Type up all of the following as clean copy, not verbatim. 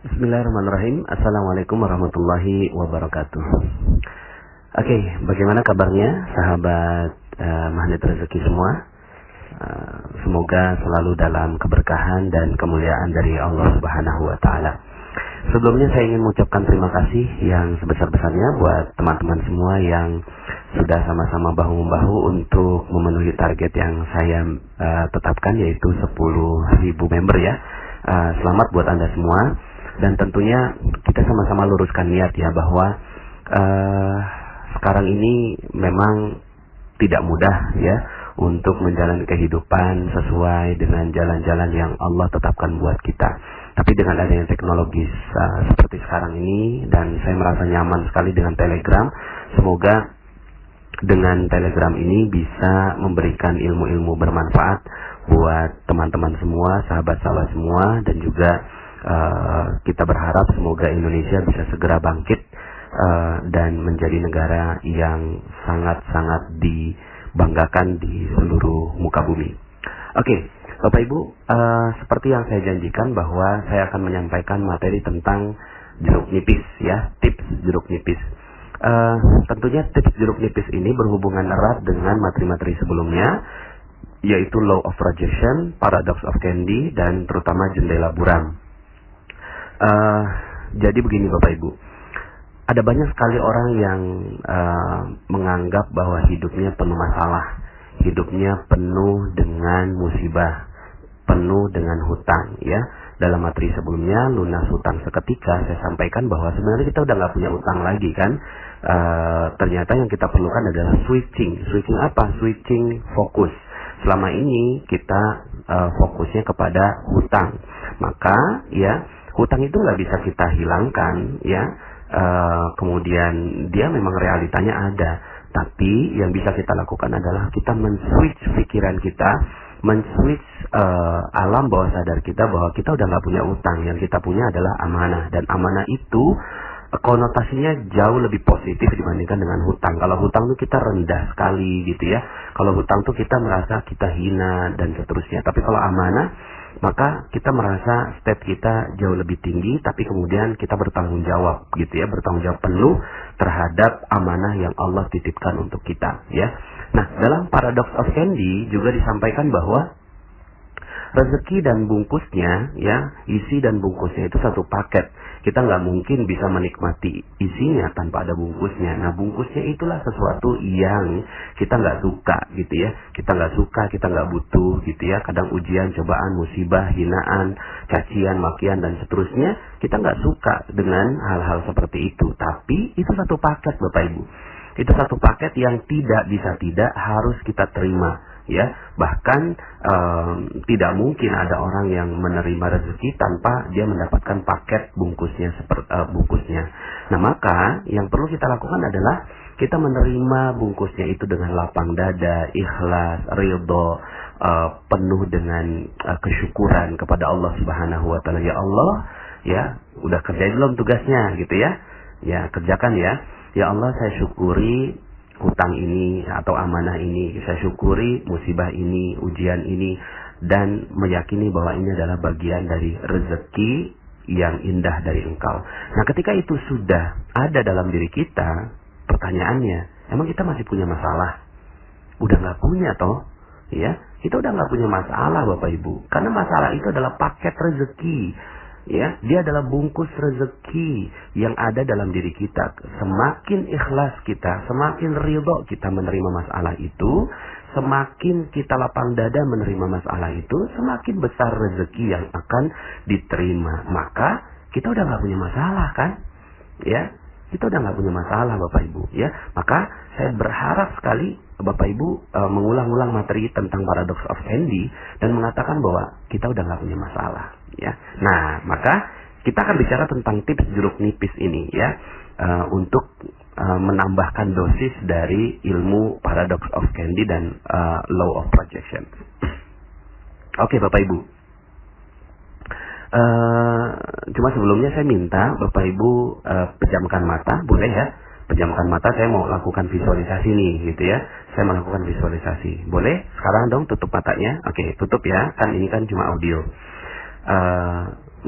Bismillahirrahmanirrahim. Assalamualaikum warahmatullahi wabarakatuh. Oke, bagaimana kabarnya sahabat Magnet Rezeki semua? Semoga selalu dalam keberkahan dan kemuliaan dari Allah Subhanahu wa taala. Sebelumnya saya ingin mengucapkan terima kasih yang sebesar-besarnya buat teman-teman semua yang sudah sama-sama bahu-membahu untuk memenuhi target yang saya tetapkan, yaitu 10.000 member ya. Selamat buat Anda semua. Dan tentunya kita sama-sama luruskan niat ya, bahwa sekarang ini memang tidak mudah ya untuk menjalani kehidupan sesuai dengan jalan-jalan yang Allah tetapkan buat kita. Tapi dengan adanya teknologi seperti sekarang ini, dan saya merasa nyaman sekali dengan Telegram. Semoga dengan Telegram ini bisa memberikan ilmu-ilmu bermanfaat buat teman-teman semua, sahabat-sahabat semua, dan juga kita berharap semoga Indonesia bisa segera bangkit dan menjadi negara yang sangat-sangat dibanggakan di seluruh muka bumi. Oke, Bapak Ibu, seperti yang saya janjikan bahwa saya akan menyampaikan materi tentang jeruk nipis ya, tips jeruk nipis. Tentunya tips jeruk nipis ini berhubungan erat dengan materi-materi sebelumnya, yaitu Law of Projection, Paradox of Candy, dan terutama jendela buram. Jadi begini Bapak Ibu, ada banyak sekali orang yang menganggap bahwa hidupnya penuh masalah, hidupnya penuh dengan musibah, penuh dengan hutang ya. Dalam materi sebelumnya, lunas hutang seketika, saya sampaikan bahwa sebenarnya kita udah nggak punya utang lagi kan. Ternyata yang kita perlukan adalah switching apa? Switching fokus. Selama ini kita fokusnya kepada hutang, maka ya hutang itu nggak bisa kita hilangkan ya. Kemudian dia memang realitanya ada, tapi yang bisa kita lakukan adalah kita men-switch pikiran kita, men-switch alam bawah sadar kita bahwa kita udah nggak punya utang. Yang kita punya adalah amanah, dan amanah itu konotasinya jauh lebih positif dibandingkan dengan hutang. Kalau hutang tuh kita rendah sekali gitu ya. Kalau hutang tuh kita merasa kita hina dan seterusnya. Tapi kalau amanah, maka kita merasa step kita jauh lebih tinggi, tapi kemudian kita bertanggung jawab gitu ya, bertanggung jawab penuh terhadap amanah yang Allah titipkan untuk kita ya. Nah, dalam Paradox of Candy juga disampaikan bahwa rezeki dan bungkusnya ya, isi dan bungkusnya itu satu paket. Kita nggak mungkin bisa menikmati isinya tanpa ada bungkusnya. Nah, bungkusnya itulah sesuatu yang kita nggak suka gitu ya. Kita nggak suka, kita nggak butuh gitu ya. Kadang ujian, cobaan, musibah, hinaan, cacian, makian, dan seterusnya, kita nggak suka dengan hal-hal seperti itu. Tapi itu satu paket Bapak Ibu. Itu satu paket yang tidak bisa tidak harus kita terima ya. Bahkan tidak mungkin ada orang yang menerima rezeki tanpa dia mendapatkan paket bungkusnya bungkusnya. Nah, maka yang perlu kita lakukan adalah kita menerima bungkusnya itu dengan lapang dada, ikhlas, ridho, penuh dengan kesyukuran kepada Allah Subhanahu wa taala. Ya Allah, ya, udah kerjain belum tugasnya gitu ya. Ya, kerjakan ya. Ya Allah, saya syukuri hutang ini atau amanah ini, saya syukuri musibah ini, ujian ini, dan meyakini bahwa ini adalah bagian dari rezeki yang indah dari Engkau. Nah, ketika itu sudah ada dalam diri kita, pertanyaannya, emang kita masih punya masalah? Udah nggak punya toh, ya? Kita udah nggak punya masalah Bapak Ibu, karena masalah itu adalah paket rezeki. Ya, dia adalah bungkus rezeki yang ada dalam diri kita. Semakin ikhlas kita, semakin ridho kita menerima masalah itu, semakin kita lapang dada menerima masalah itu, semakin besar rezeki yang akan diterima. Maka kita udah nggak punya masalah kan? Ya, kita udah nggak punya masalah Bapak Ibu. Ya, maka saya berharap sekali Bapak Ibu mengulang-ulang materi tentang Paradox of Candy dan mengatakan bahwa kita udah nggak punya masalah. Ya, nah maka kita akan bicara tentang tips jeruk nipis ini ya, untuk menambahkan dosis dari ilmu Paradox of Candy dan Law of Projection. Oke Bapak Ibu, cuma sebelumnya saya minta Bapak Ibu pejamkan mata, boleh ya? Pejamkan mata, saya mau lakukan visualisasi nih gitu ya. Saya melakukan visualisasi. Boleh? Sekarang dong tutup matanya. Oke, tutup ya. Kan ini kan cuma audio.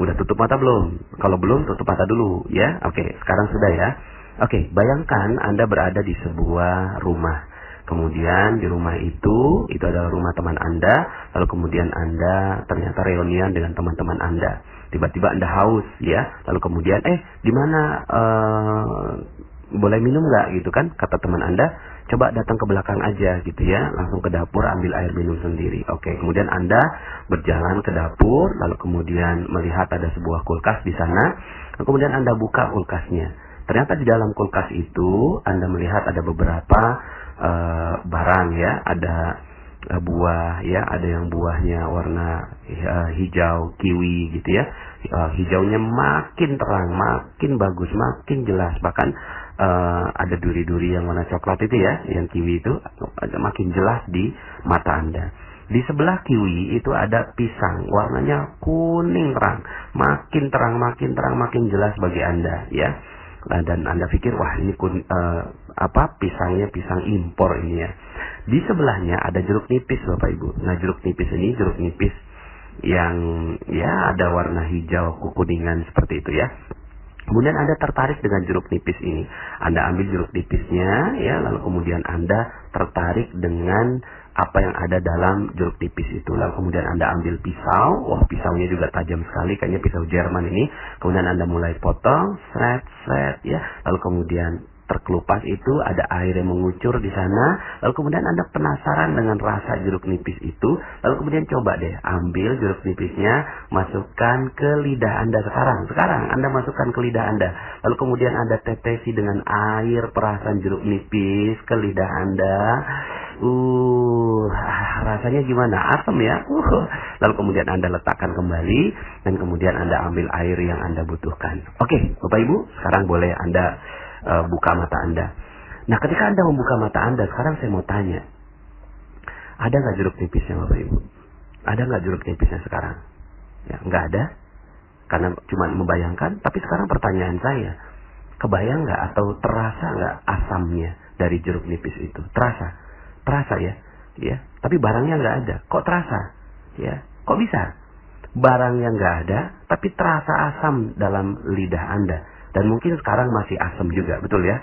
Udah tutup mata belum? Kalau belum, tutup mata dulu ya. Oke, sekarang sudah ya. Oke, bayangkan Anda berada di sebuah rumah. Kemudian di rumah itu adalah rumah teman Anda. Lalu kemudian Anda ternyata reunian dengan teman-teman Anda. Tiba-tiba Anda haus ya. Lalu kemudian, di mana boleh minum nggak gitu kan? Kata teman Anda, coba datang ke belakang aja gitu ya. Langsung ke dapur ambil air minum sendiri. Oke, kemudian Anda berjalan ke dapur. Lalu kemudian melihat ada sebuah kulkas di sana. Lalu kemudian Anda buka kulkasnya. Ternyata di dalam kulkas itu Anda melihat ada beberapa barang ya, ada buah ya, ada yang buahnya warna hijau kiwi gitu ya. Hijaunya makin terang, makin bagus, makin jelas. Bahkan ada duri-duri yang warna coklat itu ya, yang kiwi itu makin jelas di mata Anda. Di sebelah kiwi itu ada pisang, warnanya kuning terang, makin terang, makin terang, makin jelas bagi Anda ya. Dan Anda pikir, wah ini pisangnya pisang impor ini ya. Di sebelahnya ada jeruk nipis Bapak Ibu. Nah, jeruk nipis ini jeruk nipis yang ya ada warna hijau kekuningan seperti itu ya. Kemudian Anda tertarik dengan jeruk nipis ini. Anda ambil jeruk nipisnya ya, lalu kemudian Anda tertarik dengan apa yang ada dalam jeruk nipis itu. Lalu kemudian Anda ambil pisau. Wah, pisaunya juga tajam sekali, kayaknya pisau Jerman ini. Kemudian Anda mulai potong, sret ya. Lalu kemudian terkelupas itu ada air yang mengucur di sana. Lalu kemudian Anda penasaran dengan rasa jeruk nipis itu. Lalu kemudian coba deh ambil jeruk nipisnya, masukkan ke lidah Anda sekarang. Sekarang Anda masukkan ke lidah Anda. Lalu kemudian Anda tetesi dengan air perasan jeruk nipis ke lidah Anda. Rasanya gimana? Asam ya. Lalu kemudian Anda letakkan kembali dan kemudian Anda ambil air yang Anda butuhkan. Oke, Bapak Ibu, sekarang boleh Anda buka mata Anda. Nah, ketika Anda membuka mata Anda, sekarang saya mau tanya, ada nggak jeruk nipisnya Bapak Ibu? Ada nggak jeruk nipisnya sekarang? Ya, nggak ada, karena cuma membayangkan. Tapi sekarang pertanyaan saya, kebayang nggak atau terasa nggak asamnya dari jeruk nipis itu? Terasa ya, ya. Tapi barangnya nggak ada. Kok terasa? Ya, kok bisa? Barang yang nggak ada, tapi terasa asam dalam lidah Anda. Dan mungkin sekarang masih asam juga, betul ya?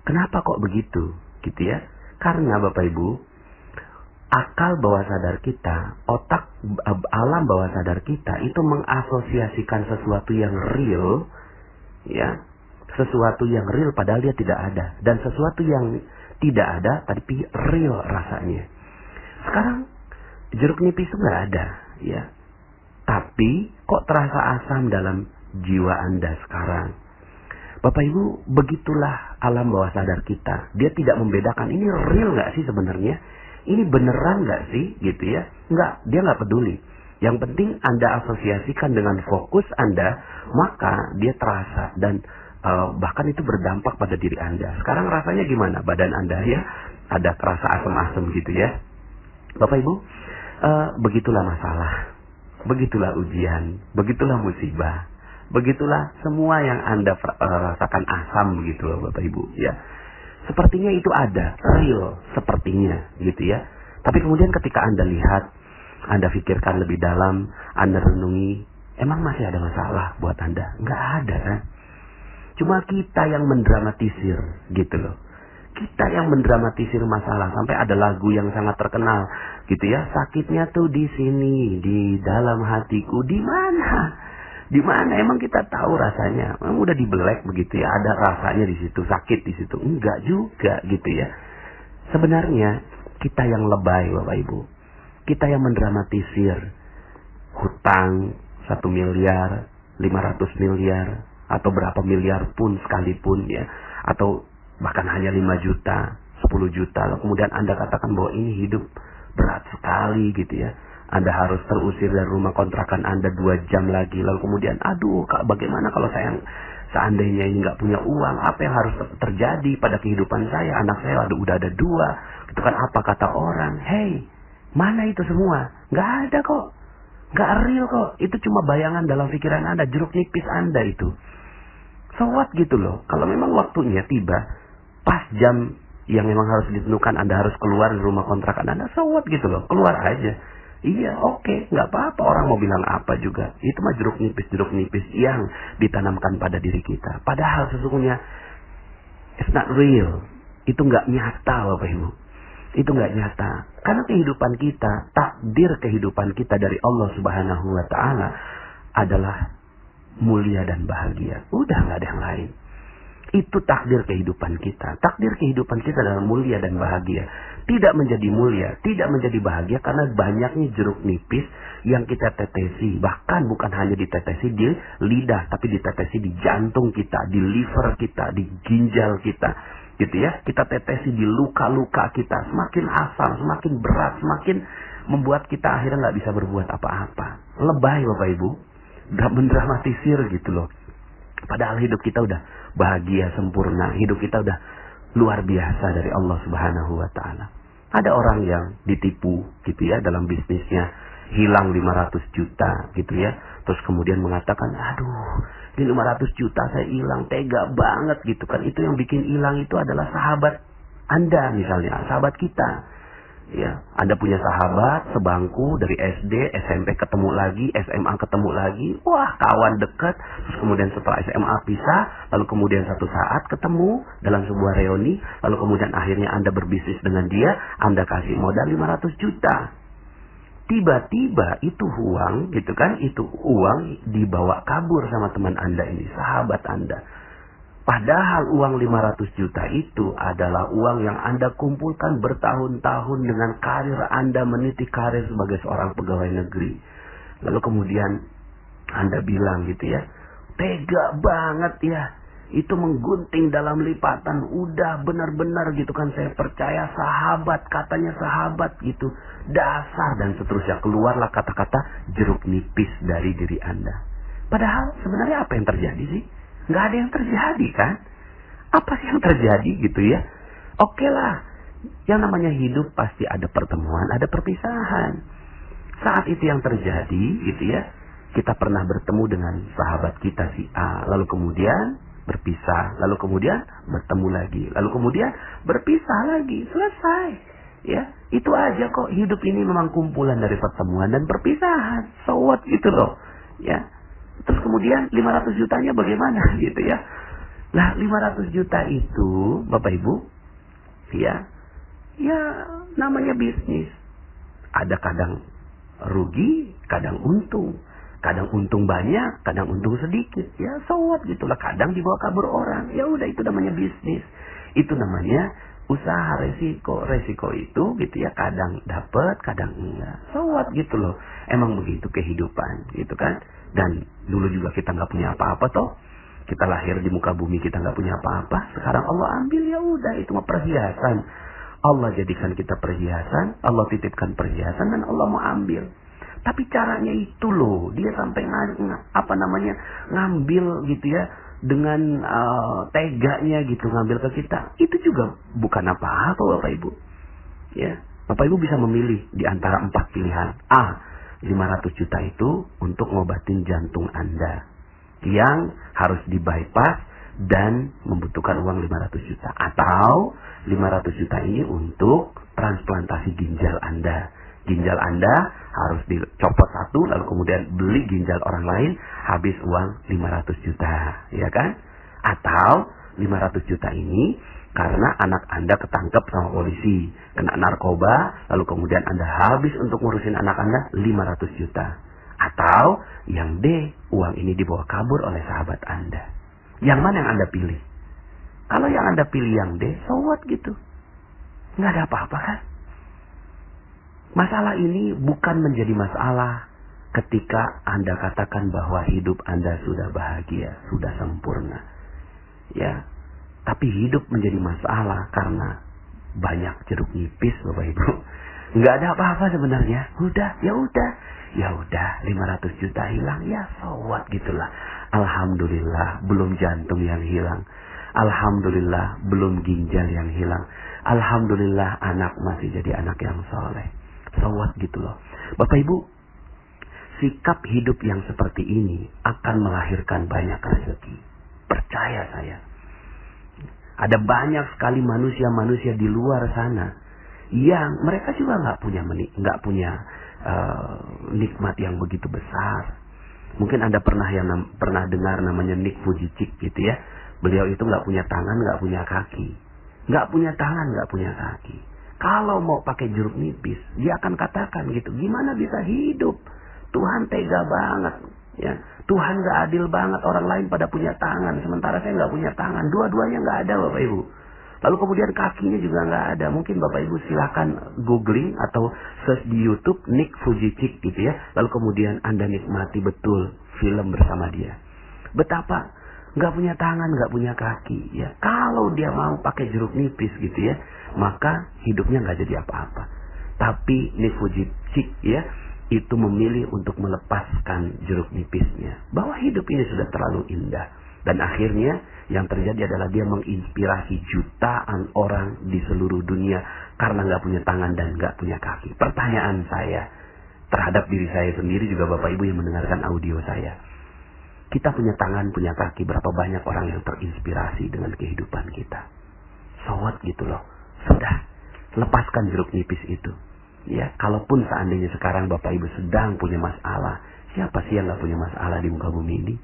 Kenapa kok begitu? Gitu ya. Karena Bapak Ibu, akal bawah sadar kita, otak alam bawah sadar kita itu mengasosiasikan sesuatu yang real, ya, sesuatu yang real padahal dia tidak ada, dan sesuatu yang tidak ada tapi real rasanya. Sekarang jeruk nipis itu nggak ada, ya, tapi kok terasa asam dalam jiwa Anda sekarang. Bapak Ibu, begitulah alam bawah sadar kita. Dia tidak membedakan ini real nggak sih sebenarnya, ini beneran nggak sih, gitu ya. Nggak, dia nggak peduli. Yang penting Anda asosiasikan dengan fokus Anda, maka dia terasa dan bahkan itu berdampak pada diri Anda. Sekarang rasanya gimana badan Anda ya? Ada terasa asam-asam gitu ya. Bapak Ibu, begitulah masalah, begitulah ujian, begitulah musibah. Begitulah semua yang Anda rasakan asam begitu loh Bapak Ibu ya. Sepertinya itu ada, real sepertinya gitu ya. Tapi kemudian ketika Anda lihat, Anda pikirkan lebih dalam, Anda renungi, emang masih ada masalah buat Anda? Nggak ada kan? Cuma kita yang mendramatisir gitu loh. Kita yang mendramatisir masalah. Sampai ada lagu yang sangat terkenal gitu ya. Sakitnya tuh di sini, di dalam hatiku. Di mana? Di mana? Emang kita tahu rasanya? Emang udah dibelek begitu ya? Ada rasanya di situ, sakit di situ? Enggak juga gitu ya. Sebenarnya kita yang lebay Bapak Ibu. Kita yang mendramatisir hutang 1 miliar, 500 miliar, atau berapa miliar pun sekalipun ya. Atau bahkan hanya 5 juta, 10 juta. Lalu kemudian Anda katakan bahwa ini hidup berat sekali gitu ya. Anda harus terusir dari rumah kontrakan Anda 2 jam lagi. Lalu kemudian, aduh Kak, bagaimana kalau saya seandainya ini nggak punya uang? Apa yang harus terjadi pada kehidupan saya? Anak saya udah ada 2. Itu kan apa kata orang? Hey, mana itu semua? Nggak ada kok. Nggak real kok. Itu cuma bayangan dalam pikiran Anda. Jeruk nipis Anda itu. So what gitu loh. Kalau memang waktunya tiba, pas jam yang memang harus ditentukan Anda harus keluar dari rumah kontrakan Anda, so what gitu loh. Keluar aja. Iya, oke, nggak apa-apa. Orang mau bilang apa juga. Itu mah jeruk nipis yang ditanamkan pada diri kita. Padahal sesungguhnya it's not real. Itu nggak nyata, Bapak Ibu. Itu nggak nyata. Karena kehidupan kita, takdir kehidupan kita dari Allah Subhanahu wa Ta'ala adalah mulia dan bahagia. Udah nggak ada yang lain. Itu takdir kehidupan kita. Takdir kehidupan kita adalah mulia dan bahagia. Tidak menjadi mulia, tidak menjadi bahagia karena banyaknya jeruk nipis yang kita tetesi. Bahkan bukan hanya ditetesi di lidah, tapi ditetesi di jantung kita, di liver kita, di ginjal kita. Gitu ya. Kita tetesi di luka-luka kita. Semakin asam, semakin berat, semakin membuat kita akhirnya nggak bisa berbuat apa-apa. Lebay Bapak Ibu. Gak mendramatisir gitu loh. Padahal hidup kita udah bahagia, sempurna. Hidup kita udah luar biasa dari Allah Subhanahu wa Ta'ala. Ada orang yang ditipu gitu ya dalam bisnisnya, hilang 500 juta gitu ya. Terus kemudian mengatakan, aduh, ini 500 juta saya hilang, tega banget gitu kan. Itu yang bikin hilang itu adalah sahabat Anda misalnya, sahabat kita. Ya, Anda punya sahabat sebangku dari SD, SMP ketemu lagi, SMA ketemu lagi, wah kawan dekat. Terus kemudian setelah SMA pisah, lalu kemudian satu saat ketemu dalam sebuah reuni, lalu kemudian akhirnya Anda berbisnis dengan dia, Anda kasih modal 500 juta. Tiba-tiba itu uang, gitu kan, itu uang dibawa kabur sama teman Anda ini, sahabat Anda. Padahal uang 500 juta itu adalah uang yang Anda kumpulkan bertahun-tahun dengan karir Anda, meniti karir sebagai seorang pegawai negeri. Lalu kemudian Anda bilang gitu ya, tega banget ya, itu menggunting dalam lipatan, udah benar-benar gitu kan, saya percaya sahabat, katanya sahabat gitu, dasar dan seterusnya. Keluarlah kata-kata jeruk nipis dari diri Anda. Padahal sebenarnya apa yang terjadi sih? Nggak ada yang terjadi kan? Apa sih yang terjadi gitu ya? Oke lah, yang namanya hidup pasti ada pertemuan, ada perpisahan. Saat itu yang terjadi gitu ya, kita pernah bertemu dengan sahabat kita si A, lalu kemudian berpisah, lalu kemudian bertemu lagi, lalu kemudian berpisah lagi, selesai. Ya, itu aja kok. Hidup ini memang kumpulan dari pertemuan dan perpisahan. So what gitu loh. Ya. Terus kemudian 500 jutanya bagaimana gitu ya. Nah 500 juta itu Bapak Ibu ya namanya bisnis. Ada kadang rugi, kadang untung. Kadang untung banyak, kadang untung sedikit. Ya so what gitulah. Kadang dibawa kabur orang. Ya udah itu namanya bisnis. Itu namanya usaha resiko. Resiko itu gitu ya, kadang dapat, kadang enggak. So what gitu loh. Emang begitu kehidupan gitu kan. Dan dulu juga kita nggak punya apa-apa toh. Kita lahir di muka bumi kita nggak punya apa-apa. Sekarang Allah ambil, ya udah itu mah perhiasan. Allah jadikan kita perhiasan, Allah titipkan perhiasan dan Allah mau ambil. Tapi caranya itu loh, dia sampai ngambil gitu ya dengan teganya gitu ngambil ke kita. Itu juga bukan apa-apa Bapak Ibu. Ya, Bapak Ibu bisa memilih di antara 4 pilihan. A, 500 juta itu untuk ngobatin jantung Anda yang harus di-bypass dan membutuhkan uang 500 juta. Atau 500 juta ini untuk transplantasi ginjal Anda. Ginjal Anda harus dicopot satu, lalu kemudian beli ginjal orang lain, habis uang 500 juta. Ya kan? Atau 500 juta ini karena anak Anda ketangkep sama polisi, kena narkoba, lalu kemudian Anda habis untuk ngurusin anak Anda 500 juta. Atau yang D, uang ini dibawa kabur oleh sahabat Anda. Yang mana yang Anda pilih? Kalau yang Anda pilih yang D, so what gitu. Nggak ada apa-apa kan? Masalah ini bukan menjadi masalah ketika Anda katakan bahwa hidup Anda sudah bahagia, sudah sempurna. Ya. Tapi hidup menjadi masalah karena banyak jeruk nipis Bapak Ibu. Nggak ada apa-apa sebenarnya. Ya udah 500 juta hilang, ya so what gitulah. Alhamdulillah belum jantung yang hilang. Alhamdulillah belum ginjal yang hilang. Alhamdulillah anak masih jadi anak yang soleh. So what gitu loh. Bapak Ibu, sikap hidup yang seperti ini akan melahirkan banyak rezeki. Percaya saya. Ada banyak sekali manusia-manusia di luar sana yang mereka juga nggak punya nikmat yang begitu besar. Mungkin Anda pernah dengar namanya Nick Vujicic gitu ya. Beliau itu nggak punya tangan, nggak punya kaki, nggak punya tangan, nggak punya kaki. Kalau mau pakai jeruk nipis, dia akan katakan gitu, gimana bisa hidup? Tuhan tega banget, ya. Tuhan nggak adil banget. Orang lain pada punya tangan, sementara saya nggak punya tangan. Dua-duanya nggak ada, Bapak Ibu. Lalu kemudian kakinya juga nggak ada. Mungkin Bapak Ibu silakan googling atau search di YouTube Nick Vujicic gitu ya. Lalu kemudian Anda nikmati betul film bersama dia. Betapa nggak punya tangan, nggak punya kaki ya. Kalau dia mau pakai jeruk nipis gitu ya, maka hidupnya nggak jadi apa-apa. Tapi Nick Vujicic ya, itu memilih untuk melepaskan jeruk nipisnya. Bahwa hidup ini sudah terlalu indah. Dan akhirnya yang terjadi adalah dia menginspirasi jutaan orang di seluruh dunia karena nggak punya tangan dan nggak punya kaki. Pertanyaan saya terhadap diri saya sendiri juga Bapak Ibu yang mendengarkan audio saya. Kita punya tangan, punya kaki, berapa banyak orang yang terinspirasi dengan kehidupan kita. So what gitu loh. Sudah, lepaskan jeruk nipis itu. Ya, kalaupun seandainya sekarang Bapak Ibu sedang punya masalah, siapa sih yang nggak punya masalah di muka bumi ini?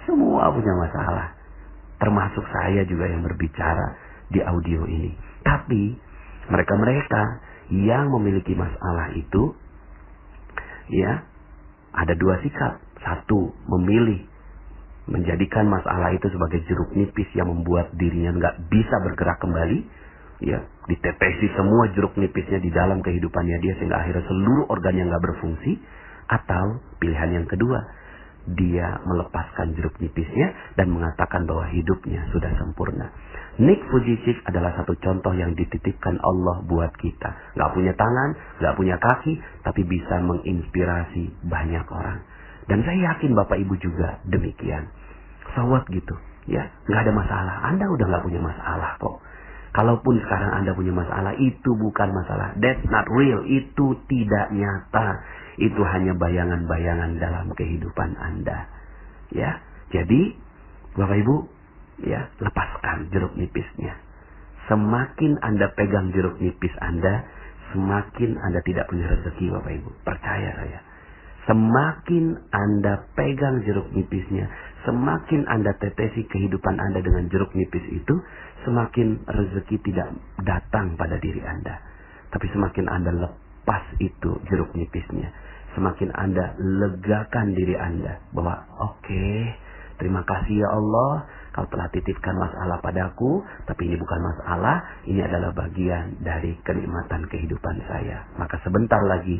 Semua punya masalah. Termasuk saya juga yang berbicara di audio ini. Tapi mereka-mereka yang memiliki masalah itu, ya, ada dua sikap. Satu, memilih menjadikan masalah itu sebagai jeruk nipis yang membuat dirinya nggak bisa bergerak kembali. Ya, ditetesi semua jeruk nipisnya di dalam kehidupannya dia sehingga akhirnya seluruh organnya nggak berfungsi. Atau pilihan yang kedua, dia melepaskan jeruk nipisnya dan mengatakan bahwa hidupnya sudah sempurna. Nick Vujicic adalah satu contoh yang dititipkan Allah buat kita. Gak punya tangan, gak punya kaki, tapi bisa menginspirasi banyak orang. Dan saya yakin Bapak Ibu juga demikian. Sawat gitu, ya, gak ada masalah. Anda udah gak punya masalah kok. Kalaupun sekarang Anda punya masalah, itu bukan masalah. That's not real. Itu tidak nyata. Itu hanya bayangan-bayangan dalam kehidupan Anda. Ya, jadi Bapak Ibu, ya, lepaskan jeruk nipisnya. Semakin Anda pegang jeruk nipis Anda, semakin Anda tidak punya rezeki, Bapak Ibu. Percaya saya. Semakin Anda pegang jeruk nipisnya, semakin Anda tetesi kehidupan Anda dengan jeruk nipis itu, semakin rezeki tidak datang pada diri Anda. Tapi semakin Anda lepas itu jeruk nipisnya, semakin Anda legakan diri Anda bahwa oke, terima kasih ya Allah, Kau telah titipkan masalah padaku, tapi ini bukan masalah, ini adalah bagian dari kenikmatan kehidupan saya. Maka sebentar lagi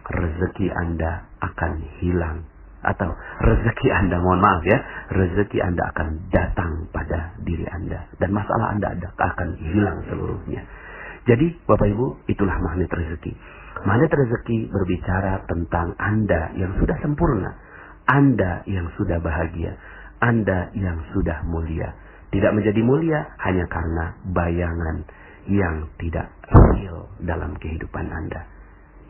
rezeki Anda akan hilang. Atau rezeki Anda, mohon maaf ya, rezeki Anda akan datang pada diri Anda. Dan masalah Anda akan hilang seluruhnya. Jadi Bapak Ibu, itulah magnet rezeki. Magnet rezeki berbicara tentang Anda yang sudah sempurna. Anda yang sudah bahagia. Anda yang sudah mulia. Tidak menjadi mulia hanya karena bayangan yang tidak real dalam kehidupan Anda.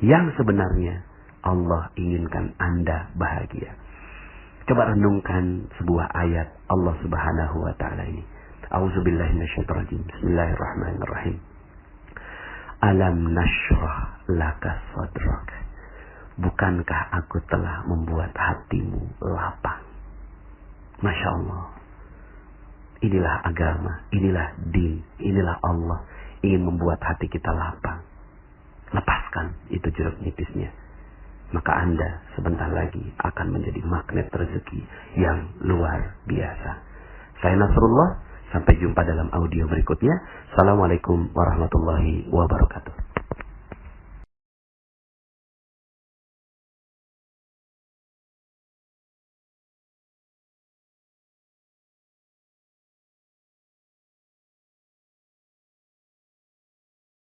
Yang sebenarnya Allah inginkan Anda bahagia. Coba renungkan sebuah ayat Allah Subhanahu wa taala ini. A'udzubillahi minasyaitonir rajim. Bismillahirrahmanirrahim. Alam nashrah laka sadrak. Bukankah aku telah membuat hatimu lapang? Masya Allah. Inilah agama, inilah din, inilah Allah ingin membuat hati kita lapang. Lepaskan itu jeruk nipisnya. Maka Anda sebentar lagi akan menjadi magnet rezeki yang luar biasa. Saya Nasrullah, sampai jumpa dalam audio berikutnya. Assalamualaikum warahmatullahi wabarakatuh.